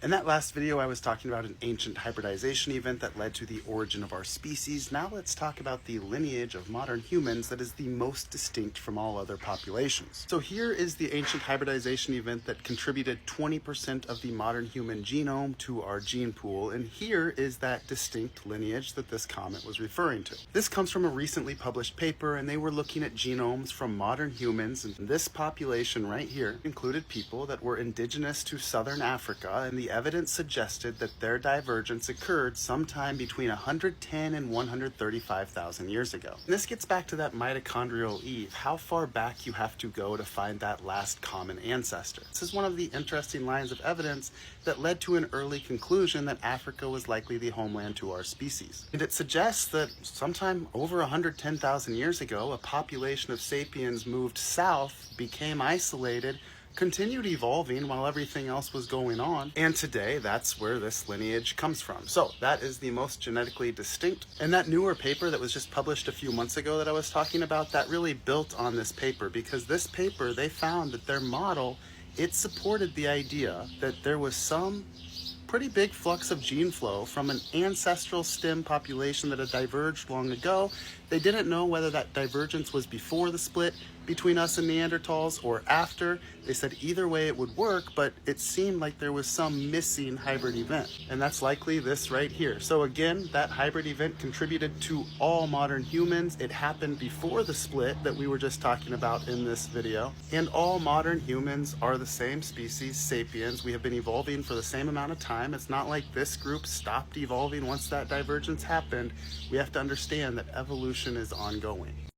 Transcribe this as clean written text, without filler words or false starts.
In that last video, I was talking about an ancient hybridization event that led to the origin of our species. Now let's talk about the lineage of modern humans that is the most distinct from all other populations. So here is the ancient hybridization event that contributed 20% of the modern human genome to our gene pool, and here is that distinct lineage that this comment was referring to. This comes from a recently published paper, and they were looking at genomes from modern humans, and this population right here included people that were indigenous to southern Africa, and the evidence suggested that their divergence occurred sometime between 110 and 135,000 years ago. And this gets back to that mitochondrial Eve, how far back you have to go to find that last common ancestor. This is one of the interesting lines of evidence that led to an early conclusion that Africa was likely the homeland to our species. And it suggests that sometime over 110,000 years ago, a population of sapiens moved south, became isolated, continued evolving while everything else was going on, and today that's where this lineage comes from. So that is the most genetically distinct, and that newer paper that was just published a few months ago that I was talking about, that really built on this paper, because this paper, they found that their model, it supported the idea that there was some pretty big flux of gene flow from an ancestral stem population that had diverged long ago. They didn't know whether that divergence was before the split between us and Neanderthals or after. They said either way it would work, but it seemed like there was some missing hybrid event, and that's likely this right here. So again, that hybrid event contributed to all modern humans. It happened before the split that we were just talking about in this video, and all modern humans are the same species, sapiens. We have been evolving for the same amount of time. It's not like this group stopped evolving once that divergence happened. We have to understand that evolution is ongoing.